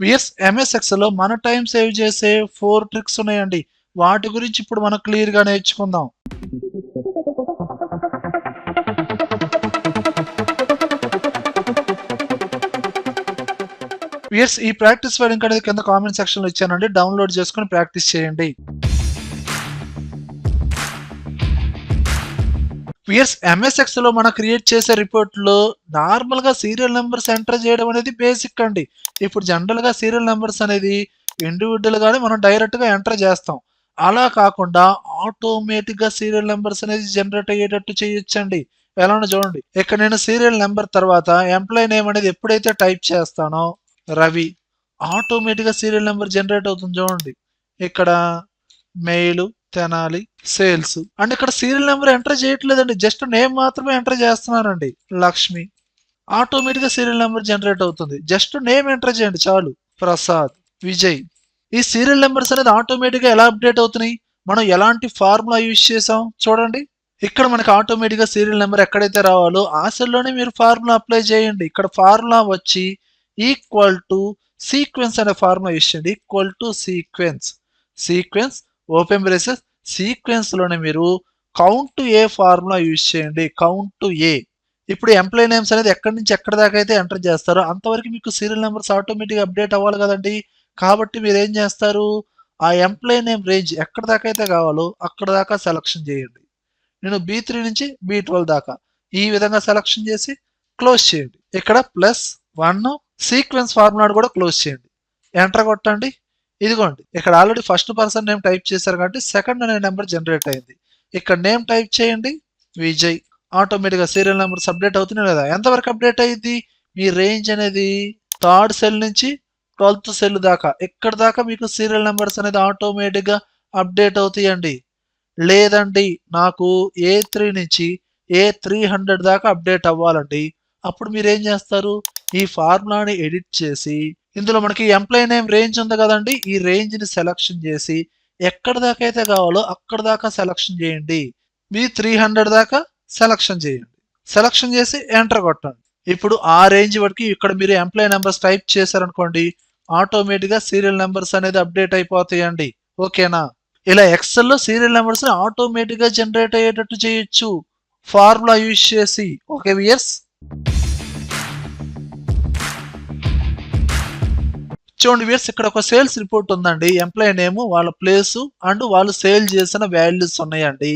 VS MS Excel లో మన time save చేసే 4 ట్రిక్స్ ఉన్నాయండి. వాటి గురించి ఇప్పుడు మనం క్లియర్ గా నేర్చుకుందాం. విఎస్ ఈ ప్రాక్టీస్ ఫైల్ లింక్ అనేది కింద కామెంట్ సెక్షన్ లో ఇచ్చానండి. డౌన్లోడ్ చేసుకొని ప్రాక్టీస్ చేయండి. విఎస్ ఎంఎస్ ఎక్సెల్ లో మనం క్రియేట్ చేసే రిపోర్ట్ లో నార్మల్ గా సీరియల్ నెంబర్స్ ఎంటర్ చేయడం అనేది బేసిక్ అండి. ఇప్పుడు జనరల్ గా సీరియల్ నెంబర్స్ అనేది ఇండివిజువల్ గానే మనం డైరెక్ట్ గా ఎంటర్ చేస్తాం. అలా కాకుండా ఆటోమేటిక్ గా సీరియల్ నెంబర్స్ అనేది జనరేట్ అయ్యేటట్టు చేయొచ్చండి. ఎలానో చూడండి. ఇక్కడ నేను సీరియల్ నెంబర్ తర్వాత ఎంప్లాయ్ నేమ్ అనేది ఎప్పుడైతే టైప్ చేస్తానో రవి, ఆటోమేటిక్ గా సీరియల్ నెంబర్ జనరేట్ అవుతుంది చూడండి. ఇక్కడ మెయిల్ తెనాలి సేల్స్ అండ్ ఇక్కడ సీరియల్ నెంబర్ ఎంటర్ చేయట్లేదండి. జస్ట్ నేమ్ మాత్రమే ఎంటర్ చేస్తున్నానండి. లక్ష్మి, ఆటోమేటిక్ గా సీరియల్ నెంబర్ జనరేట్ అవుతుంది. జస్ట్ నేమ్ ఎంటర్ చేయండి చాలు. ప్రసాద్, విజయ్. ఈ సీరియల్ నెంబర్స్ అనేది ఆటోమేటిక్ గా ఎలా అప్డేట్ అవుతున్నాయి, మనం ఎలాంటి ఫార్ములా యూజ్ చేసాం చూడండి. ఇక్కడ మనకి ఆటోమేటిక్ గా సీరియల్ నెంబర్ ఎక్కడైతే రావాలో ఆ సెల్ లోనే మీరు ఫార్ములా అప్లై చేయండి. ఇక్కడ ఫార్ములా వచ్చి ఈక్వల్ టు సీక్వెన్స్ అనే ఫార్ములా యూజ్ చేయండి. Equal to sequence, sequence open braces, sequence లోనే మీరు count to A formula use చేయండి. కౌంట్ టు ఏ. ఇప్పుడు ఎంప్లాయీ నేమ్స్ అనేది ఎక్కడి నుంచి ఎక్కడ దాకా అయితే ఎంటర్ చేస్తారో అంతవరకు మీకు సీరియల్ నెంబర్స్ ఆటోమేటిక్ అప్డేట్ అవ్వాలి కదండి. కాబట్టి మీరు ఏం చేస్తారు, ఆ ఎంప్లాయీ నేమ్ రేంజ్ ఎక్కడ దాకా అయితే కావాలో అక్కడ దాకా సెలక్షన్ చేయండి. నేను B3 నుంచి B12 దాకా ఈ విధంగా సెలక్షన్ చేసి క్లోజ్ చేయండి. ఇక్కడ +1 సీక్వెన్స్ ఫార్ములా కూడా క్లోజ్ చేయండి. ఎంటర్ కొట్టండి. ఇదిగోండి ఇక్కడ already first person name type చేశారు కాబట్టి సెకండ్ అనే నెంబర్ జనరేట్ అయింది. ఇక్కడ నేమ్ టైప్ చేయండి విజయ్. ఆటోమేటిక్ గా సీరియల్ నెంబర్స్ అప్డేట్ అవుతున్నాయి కదా. ఎంతవరకు అప్డేట్ అయ్యింది, మీ రేంజ్ అనేది థర్డ్ సెల్ నుంచి 12th సెల్ దాకా ఇక్కడ దాకా మీకు సీరియల్ నెంబర్స్ అనేది ఆటోమేటిక్ గా అప్డేట్ అవుతాయండి. లేదండి నాకు A3 నుంచి A300 దాకా అప్డేట్ అవ్వాలండి. అప్పుడు మీరు ఏం చేస్తారు, ఈ ఫార్ములాని ఎడిట్ చేసి ఇందులో మనకి ఎంప్లాయీ నేమ్ రేంజ్ ఉంది కదండి. ఈ రేంజ్ ని సెలక్షన్ చేసి ఎక్కడ దాకా అయితే కావాలో అక్కడ దాకా సెలక్షన్ చేయండి. B300 దాకా సెలక్షన్ చేయండి. సెలక్షన్ చేసి ఎంటర్ కొట్టండి. ఇప్పుడు ఆ రేంజ్ వరకు ఇక్కడ మీరు ఎంప్లాయీ నెంబర్స్ టైప్ చేశారనుకోండి, ఆటోమేటిక్ గా సీరియల్ నెంబర్స్ అనేది అప్డేట్ అయిపోతాయండి. ఓకేనా. ఇలా ఎక్సెల్ లో సీరియల్ నెంబర్స్ ని ఆటోమేటిక్ గా జనరేట్ అయ్యేటట్టు చేయొచ్చు ఫార్ములా యూజ్ చేసి. Okay weirs. చూడండి వియర్స్, ఇక్కడ ఒక సేల్స్ రిపోర్ట్ ఉందండి. ఎంప్లాయీ నేమ్, వాళ్ళ ప్లేస్ అండ్ వాళ్ళు సేల్ చేసిన వాల్యూస్ ఉన్నాయండి.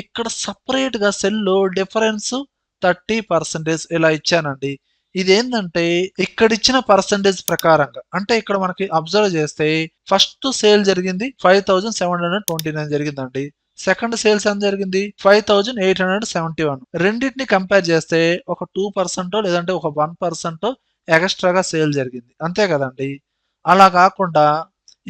ఇక్కడ సపరేట్ గా సెల్ లో డిఫరెన్స్ 30% ఇలా ఇచ్చానండి. ఇదేంటంటే ఇక్కడ ఇచ్చిన పర్సంటేజ్ ప్రకారంగా, అంటే ఇక్కడ మనకి అబ్జర్వ్ చేస్తే ఫస్ట్ సేల్ జరిగింది 5729 జరిగిందండి. సెకండ్ సేల్స్ ఎంత జరిగింది 5871. రెండింటిని కంపేర్ చేస్తే ఒక 2% లేదంటే ఒక 1% ఎక్స్ట్రాగా సేల్ జరిగింది, అంతే కదండి. అలా కాకుండా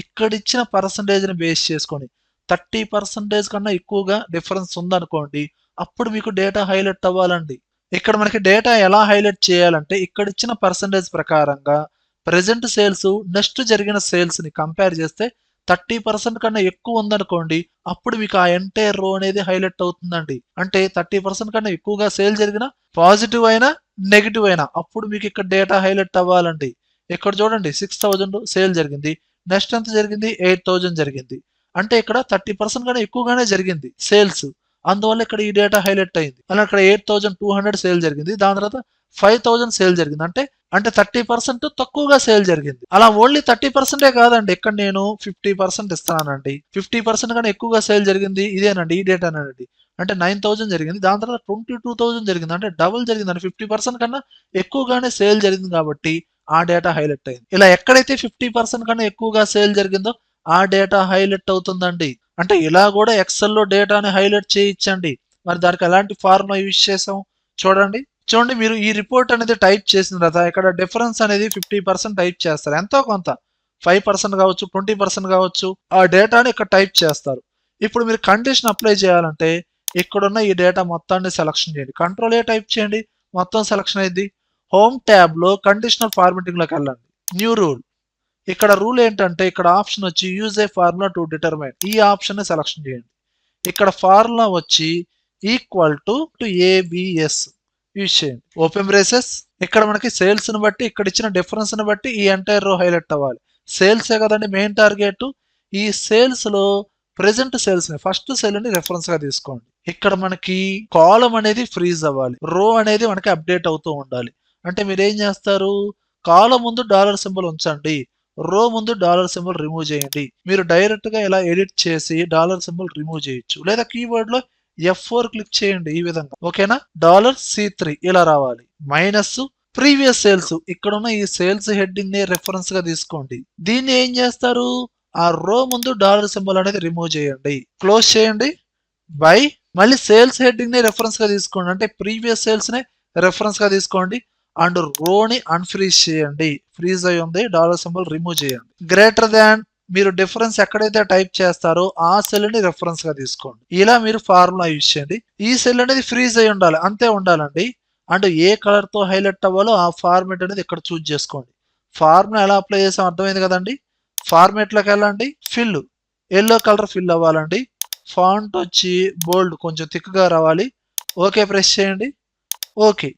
ఇక్కడ ఇచ్చిన పర్సంటేజ్ని బేస్ చేసుకొని 30% కన్నా ఎక్కువగా డిఫరెన్స్ ఉందనుకోండి, అప్పుడు మీకు డేటా హైలైట్ అవ్వాలండి. ఇక్కడ మనకి డేటా ఎలా హైలైట్ చేయాలంటే ఇక్కడ ఇచ్చిన పర్సంటేజ్ ప్రకారంగా ప్రెజెంట్ సేల్స్ నెక్స్ట్ జరిగిన సేల్స్ ని కంపేర్ చేస్తే 30% కన్నా ఎక్కువ ఉందనుకోండి, అప్పుడు మీకు ఆ ఎంటైర్ రో అనేది హైలైట్ అవుతుందండి. అంటే 30% కన్నా ఎక్కువగా సేల్ జరిగిన పాజిటివ్ అయినా నెగిటివ్ అయినా అప్పుడు మీకు ఇక్కడ డేటా హైలైట్ అవ్వాలండి. ఇక్కడ చూడండి 6000 సేల్ జరిగింది, నెక్స్ట్ ఎంత జరిగింది 8000 జరిగింది. అంటే ఇక్కడ 30% కన్నా ఎక్కువగానే జరిగింది సేల్స్. అందువల్ల ఇక్కడ ఈ డేటా హైలైట్ అయింది. అలా ఇక్కడ 8200 సేల్ జరిగింది, దాని తర్వాత 5000 సేల్ జరిగింది. అంటే 30% తక్కువగా సేల్ జరిగింది. అలా ఓన్లీ 30% కాదండి, ఇక్కడ నేను 50% ఇస్తున్నానండి. 50% కన్నా ఎక్కువగా సేల్ జరిగింది ఇదేనండి, ఈ డేటానండి. అంటే 9000 జరిగింది, దాని తర్వాత 22,000 జరిగింది. అంటే డబుల్ జరిగిందండి. 50% కన్నా ఎక్కువగానే సేల్ జరిగింది కాబట్టి ఆ డేటా హైలైట్ అయింది. ఇలా ఎక్కడైతే 50% కన్నా ఎక్కువగా సేల్ జరిగిందో ఆ డేటా హైలైట్ అవుతుందండి. అంటే ఇలా కూడా ఎక్సెల్ లో డేటాని హైలైట్ చేయించండి. మరి దానికి ఎలాంటి ఫార్ములా యూజ్ చేసాం చూడండి. చూడండి, మీరు ఈ రిపోర్ట్ అనేది టైప్ చేసిన తర్వాత ఇక్కడ డిఫరెన్స్ అనేది 50% టైప్ చేస్తారు. ఎంతో కొంత 5% కావచ్చు, 20% కావచ్చు, ఆ డేటాని ఇక్కడ టైప్ చేస్తారు. ఇప్పుడు మీరు కండిషన్ అప్లై చేయాలంటే ఇక్కడున్న ఈ డేటా మొత్తాన్ని సెలక్షన్ చేయండి. కంట్రోల్ A టైప్ చేయండి, మొత్తం సెలక్షన్ అయింది. హోమ్ ట్యాబ్ లో కండిషనల్ ఫార్మాటింగ్ లోకి వెళ్ళండి. New rule. ఇక్కడ రూల్ ఏంటంటే ఇక్కడ ఆప్షన్ వచ్చి use a formula to determine, ఈ ఆప్షన్ ని సెలక్షన్ చేయండి. ఇక్కడ ఫార్ములా వచ్చి ఈక్వల్ టు ABS యూజ్ చేయండి. ఓపెన్ బ్రేసెస్, ఇక్కడ మనకి సేల్స్ ని బట్టి ఇక్కడ ఇచ్చిన డిఫరెన్స్ ని బట్టి ఈ ఎంటైర్ రో హైలైట్ అవ్వాలి. సేల్సే కదండి మెయిన్ టార్గెట్. ఈ సేల్స్ లో ప్రెసెంట్ సేల్స్ ని ఫస్ట్ సెల్ ని రెఫరెన్స్ గా తీసుకోండి. ఇక్కడ మనకి కాలం అనేది ఫ్రీజ్ అవ్వాలి, రో అనేది మనకి అప్డేట్ అవుతూ ఉండాలి. అంటే మీరు ఏం చేస్తారు, కాలం ముందు డాలర్ సింబల్ ఉంచండి, రో ముందు డాలర్ సింబల్ రిమూవ్ చేయండి. మీరు డైరెక్ట్ గా ఇలా ఎడిట్ చేసి డాలర్ సింబల్ రిమూవ్ చేయొచ్చు, లేదా కీబోర్డ్ లో F4 క్లిక్ చేయండి ఈ విధంగా. ఓకేనా, $C3 ఇలా రావాలి. మైనస్ ప్రీవియస్ సేల్స్, ఇక్కడ ఉన్న ఈ సేల్స్ హెడ్డింగ్ ని రెఫరెన్స్ గా తీసుకోండి. దీన్ని ఏం చేస్తారు, ఆ రో ముందు డాలర్ సింబల్ అనేది రిమూవ్ చేయండి, క్లోజ్ చేయండి. బై మళ్ళీ సేల్స్ హెడ్డింగ్ ని రెఫరెన్స్ గా తీసుకోండి, అంటే ప్రీవియస్ సేల్స్ ని రెఫరెన్స్ గా తీసుకోండి. అండ్ రోని అన్ఫ్రీజ్ చేయండి, ఫ్రీజ్ అయి ఉంది, డాలర్ సింబల్ రిమూవ్ చేయండి. గ్రేటర్ దాన్ మీరు డిఫరెన్స్ ఎక్కడైతే టైప్ చేస్తారో ఆ సెల్ ని రెఫరెన్స్ గా తీసుకోండి. ఇలా మీరు ఫార్ములా యూజ్ చేయండి. ఈ సెల్ అనేది ఫ్రీజ్ అయి ఉండాలి, అంతే ఉండాలండి. అండ్ ఏ కలర్ తో హైలైట్ అవ్వాలో ఆ ఫార్మేట్ అనేది ఇక్కడ చూజ్ చేసుకోండి. ఫార్ములా ఎలా అప్లై చేసాం అర్థమైంది కదండి. ఫార్మేట్ లోకి వెళ్ళండి, ఫిల్ ఎల్లో కలర్ ఫిల్ అవ్వాలండి. ఫాంట్ వచ్చి బోల్డ్ కొంచెం థిక్ గా రావాలి. ఓకే ప్రెస్ చేయండి. ఓకే,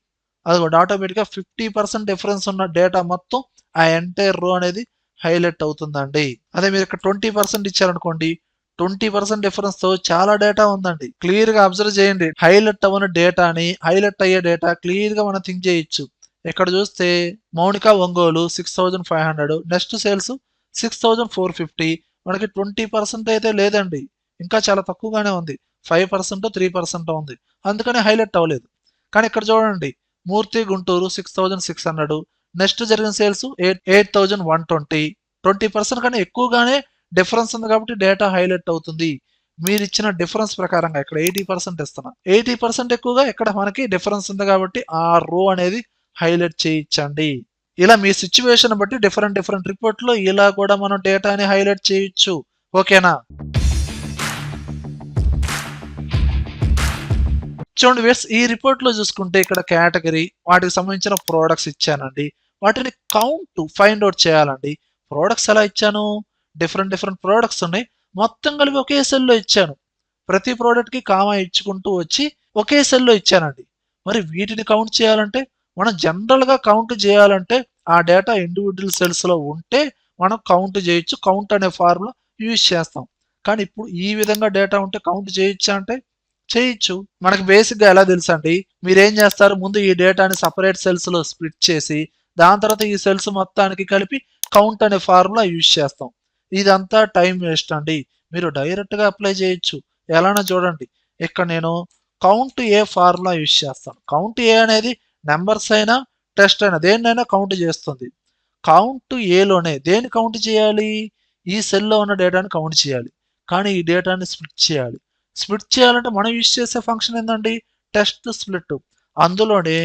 అదిగోండి ఆటోమేటిక్గా 50% డిఫరెన్స్ ఉన్న డేటా మొత్తం ఆ ఎంటైర్ రో అనేది హైలైట్ అవుతుందండి. అదే మీరు ఇక్కడ 20% ఇచ్చారనుకోండి, 20% డిఫరెన్స్ తో చాలా డేటా ఉందండి. క్లియర్ గా అబ్జర్వ్ చేయండి, హైలైట్ అవ్వని డేటాని హైలైట్ అయ్యే డేటా క్లియర్ గా మనం థింక్ చేయొచ్చు. ఇక్కడ చూస్తే మౌనిక ఒంగోలు 6500, నెక్స్ట్ సేల్స్ 6450, మనకి 20% అయితే లేదండి, ఇంకా చాలా తక్కువగానే ఉంది, 5% 3% ఉంది, అందుకని హైలైట్ అవ్వలేదు. కానీ ఇక్కడ చూడండి, మూర్తి గుంటూరు 6600, నెక్స్ట్ జరిగిన సేల్స్ 8120, 20% కన్నా ఎక్కువగానే డిఫరెన్స్ ఉంది కాబట్టి డేటా హైలైట్ అవుతుంది. మీరు ఇచ్చిన డిఫరెన్స్ ప్రకారంగా ఇక్కడ 80% ఇస్తున్నా, 80% ఎక్కువగా ఇక్కడ మనకి డిఫరెన్స్ ఉంది కాబట్టి ఆ రో అనేది హైలైట్ చేయించండి. ఇలా మీ సిచ్యువేషన్ బట్టి డిఫరెంట్ రిపోర్ట్ లో ఇలా కూడా మనం డేటాని హైలైట్ చేయొచ్చు. ఓకేనా, చూడండి వేర్స్, ఈ రిపోర్ట్ లో చూసుకుంటే ఇక్కడ కేటగిరీ, వాటికి సంబంధించిన ప్రోడక్ట్స్ ఇచ్చానండి. వాటిని కౌంట్ ఫైండ్ అవుట్ చేయాలండి. ప్రోడక్ట్స్ ఎలా ఇచ్చాను, డిఫరెంట్ ప్రోడక్ట్స్ ఉన్నాయి, మొత్తం కలిపి ఒకే సెల్లో ఇచ్చాను. ప్రతి ప్రోడక్ట్ కి కామా ఇచ్చుకుంటూ వచ్చి ఒకే సెల్లో ఇచ్చానండి. మరి వీటిని కౌంట్ చేయాలంటే, మనం జనరల్ గా కౌంట్ చేయాలంటే ఆ డేటా ఇండివిజువల్ సెల్స్ లో ఉంటే మనం కౌంట్ చేయొచ్చు, కౌంట్ అనే ఫార్ములా యూజ్ చేస్తాం. కానీ ఇప్పుడు ఈ విధంగా డేటా ఉంటే కౌంట్ చేయొచ్చా అంటే చేయొచ్చు. మనకి బేసిక్ గా ఎలా తెలుసు అండి, మీరేం చేస్తారు, ముందు ఈ డేటాని సపరేట్ సెల్స్ లో స్ప్లిట్ చేసి దాని తర్వాత ఈ సెల్స్ మొత్తానికి కలిపి కౌంట్ అనే ఫార్ములా యూజ్ చేస్తాం. ఇదంతా టైం వేస్ట్ అండి, మీరు డైరెక్ట్ గా అప్లై చేయొచ్చు. ఎలానో చూడండి, ఇక్కడ నేను కౌంట్ ఏ ఫార్ములా యూజ్ చేస్తాను. కౌంట్ ఏ అనేది నెంబర్స్ అయినా టెస్ట్ అయినా దేన్నైనా కౌంట్ చేస్తుంది. కౌంట్ ఏలోనే దేన్ని కౌంట్ చేయాలి, ఈ సెల్లో ఉన్న డేటాని కౌంట్ చేయాలి, కానీ ఈ డేటాని స్ప్లిట్ చేయాలి. స్ప్లిట్ చేయాలంటే మనం యూజ్ చేసే ఫంక్షన్ ఏంటండి, టెస్ట్ స్ప్లిట్. అందులోనే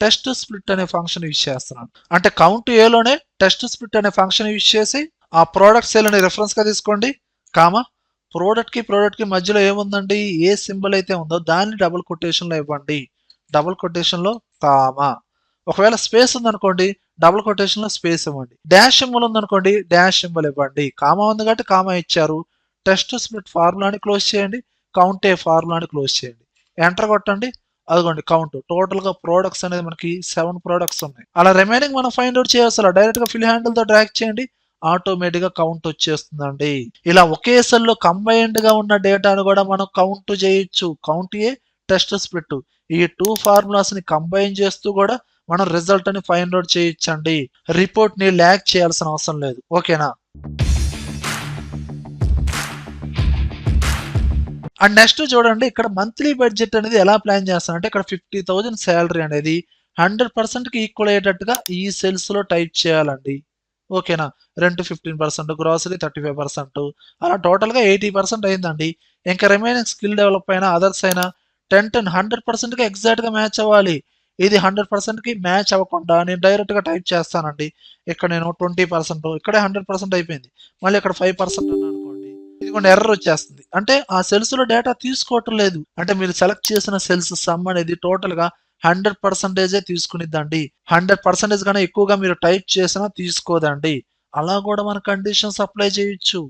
టెస్ట్ స్ప్లిట్ అనే ఫంక్షన్ యూజ్ చేస్తున్నాను. అంటే కౌంట్ ఏలోనే టెస్ట్ స్ప్లిట్ అనే ఫంక్షన్ యూజ్ చేసి ఆ ప్రోడక్ట్ సెల్ ని రిఫరెన్స్ గా తీసుకోండి, కామా ప్రోడక్ట్ కి మధ్యలో ఏముందండి, ఏ సింబల్ అయితే ఉందో దాన్ని డబుల్ కొటేషన్ లో ఇవ్వండి, డబుల్ కొటేషన్ లో కామా. ఒకవేళ స్పేస్ ఉందనుకోండి, డబుల్ కొటేషన్ లో స్పేస్ ఇవ్వండి. డాష్ సింబల్ ఉందనుకోండి, డాష్ సింబల్ ఇవ్వండి. కామా ఉంది కాబట్టి కామా ఇచ్చారు. టెస్ట్ స్ప్లిట్ ఫార్ములాని క్లోజ్ చేయండి, కౌంట్ ఏ ఫార్ములాని క్లోజ్ చేయండి, ఎంటర్ కొట్టండి. అదిగోండి కౌంట్, టోటల్ గా ప్రోడక్ట్స్ అనేది మనకి 7 ప్రోడక్ట్స్ ఉన్నాయి. అలా రిమైనింగ్ మనం ఫైండ్ అవుట్ చేయాల్సి డైరెక్ట్ గా ఫిల్ హ్యాండిల్ తో డ్రాగ్ చేయండి, ఆటోమేటిక్ గా కౌంట్ వచ్చేస్తుందండి. ఇలా ఒకే సెల్ లో కంబైన్డ్ గా ఉన్న డేటాను కూడా మనం కౌంట్ చేయొచ్చు. కౌంట్ ఏ, టెస్ట్ స్ప్లిట్, ఈ 2 ఫార్ములాస్ ని కంబైన్ చేస్తూ కూడా మనం రిజల్ట్ అని ఫైండ్ అవుట్ చేయొచ్చండి. రిపోర్ట్ ని ల్యాగ్ చేయాల్సిన అవసరం లేదు. ఓకేనా, అండ్ నెక్స్ట్ చూడండి, ఇక్కడ మంత్లీ బడ్జెట్ అనేది ఎలా ప్లాన్ చేస్తాను అంటే, ఇక్కడ 50,000 శాలరీ అనేది 100% కి ఈక్వల్ అయ్యేటట్టుగా ఈ సెల్స్ లో టైప్ చేయాలండి. ఓకేనా, రెంట్ 15%, గ్రాసరీ 35%, అలా టోటల్ గా 80% అయిందండి. ఇంకా రిమైనింగ్ స్కిల్ డెవలప్ అయినా అదర్స్ అయినా 100% కి ఎగ్జాక్ట్ గా మ్యాచ్ అవ్వాలి. ఇది 100% కి మ్యాచ్ అవ్వకుండా నేను డైరెక్ట్ గా టైప్ చేస్తానండి. ఇక్కడ నేను 20%, ఇక్కడే 100% అయిపోయింది, మళ్ళీ ఇక్కడ 5% అన్నాను అనుకోండి, ఇదిగోండి ఎర్రర్ వచ్చేస్తుంది. అంటే ఆ సెల్స్ లో డేటా తీసుకోవటం లేదు. అంటే మీరు సెలెక్ట్ చేసిన సెల్స్ సమ్ అనేది టోటల్ గా 100% తీసుకునిద్దండి. 100% కన్నా ఎక్కువగా మీరు టైప్ చేసినా తీసుకోదండి. అలా కూడా మన కండిషన్స్ అప్లై చేయొచ్చు.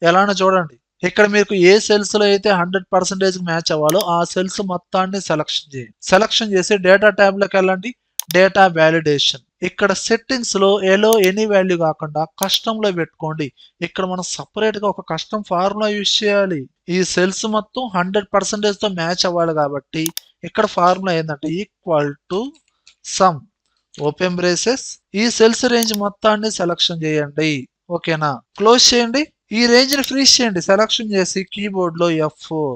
ఎలానో చూడండి, ఇక్కడ మీకు ఏ సెల్స్ లో అయితే 100% మ్యాచ్ అవ్వాలో ఆ సెల్స్ మొత్తాన్ని సెలక్షన్ చేయండి. సెలక్షన్ చేసి డేటా ట్యాబ్ లోకి వెళ్ళండి. Data validation. ఇక్కడ సెట్టింగ్స్ లో ఎలో ఎనీ వాల్యూ కాకుండా కస్టమ్ లో పెట్టుకోండి. ఇక్కడ మనం సపరేట్ గా ఒక కస్టమ్ ఫార్ములా యూజ్ చేయాలి. ఈ సెల్స్ మొత్తం 100% తో మ్యాచ్ అవ్వాలి కాబట్టి ఇక్కడ ఫార్ములా ఏంటంటే equal to some open braces ఈ సెల్స్ రేంజ్ మొత్తాన్ని సెలక్షన్ చేయండి. ఓకేనా, క్లోజ్ చేయండి. ఈ రేంజ్ ని ఫ్రీజ్ చేయండి సెలక్షన్ చేసి కీబోర్డ్ లో F4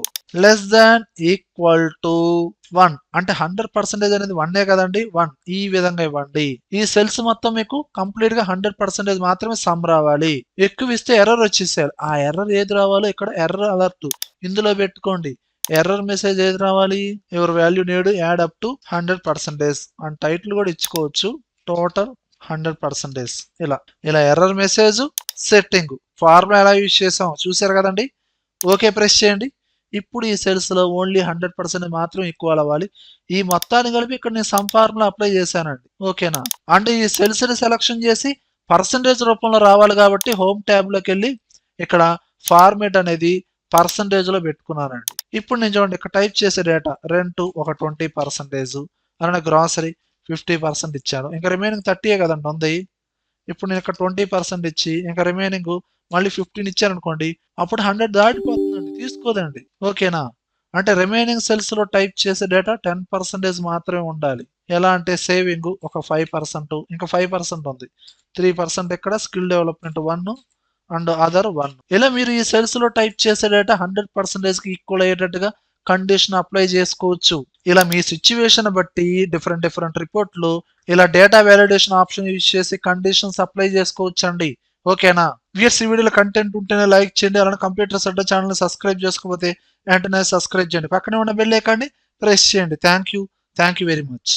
less than equal to 1 అంటే 100% అనేది 1 కదండి 1 ఈ విధంగా ఇవ్వండి. ఈ సెల్స్ మొత్తం మీకు కంప్లీట్ గా 100% మాత్రమే సమ్ రావాలి. ఎక్కువ ఇస్తే ఎర్రర్ వచ్చేసారు. ఆ ఎర్రర్ ఏది రావాలో ఇక్కడ ఎర్రర్ అలర్ట్ ఇందులో పెట్టుకోండి. ఎర్రర్ మెసేజ్ ఏది రావాలి, your value need add up to 100% and title కూడా ఇచ్చుకోవచ్చు టోటల్ 100%. ఇలా ఇలా ఎర్రర్ మెసేజ్ సెట్టింగ్ ఫార్ములా ఎలా యూజ్ చేసాం చూసారు కదండి. ఓకే ప్రెస్ చేయండి. ఇప్పుడు ఈ సెల్స్ లో ఓన్లీ 100% మాత్రం ఈక్వల్ అవ్వాలి. ఈ మొత్తాన్ని కలిపి ఇక్కడ నేను సమ్ ఫార్ములా అప్లై చేశానండి. ఓకేనా, అంటే ఈ సెల్స్ ని సెలక్షన్ చేసి పర్సంటేజ్ రూపంలో రావాలి కాబట్టి హోమ్ ట్యాబ్ లోకి వెళ్ళి ఇక్కడ ఫార్మేట్ అనేది పర్సంటేజ్ లో పెట్టుకున్నానండి. ఇప్పుడు నేను చూడండి ఇక్కడ టైప్ చేసే డేటా రెంట్ ఒక 20%, అలానే గ్రాసరీ 50% ఇచ్చాను. ఇంకా రిమైనింగ్ 30 కదండి ఉంది. ఇప్పుడు నేను ఇక్కడ 20% ఇచ్చి ఇంకా రిమైనింగ్ మళ్ళీ 15 ఇచ్చాను అనుకోండి, అప్పుడు 100 దాటిపోతుందండి, తీసుకోదండి. ఓకేనా, అంటే రిమైనింగ్ సెల్స్ లో టైప్ చేసే డేటా 10% మాత్రమే ఉండాలి. ఎలా అంటే సేవింగ్ ఒక 5%, ఇంకా 5% ఉంది, 3% ఇక్కడ స్కిల్ డెవలప్మెంట్ 1 అండ్ అదర్ 1. ఇలా మీరు ఈ సెల్స్ లో టైప్ చేసే డేటా 100% కి ఈక్వల్ అయ్యేటట్టుగా కండిషన్ అప్లై చేసుకోవచ్చు. ఇలా మీ సిచ్యువేషన్ బట్టి డిఫరెంట్ రిపోర్ట్లు ఇలా డేటా వ్యాలిడేషన్ ఆప్షన్ యూజ్ చేసి కండిషన్స్ అప్లై చేసుకోవచ్చు అండి. ఓకేనా వ్యూయర్స్, ఈ వీడియోలో కంటెంట్ ఉంటేనే లైక్ చేయండి. అలానే కంప్యూటర్స్ అడ్డా ఛానల్ సబ్స్క్రైబ్ చేసుకోకపోతే వెంటనే సబ్స్క్రైబ్ చేయండి. పక్కనే ఉన్న బెల్ ఐకాన్ని ప్రెస్ చేయండి. Thank you very much.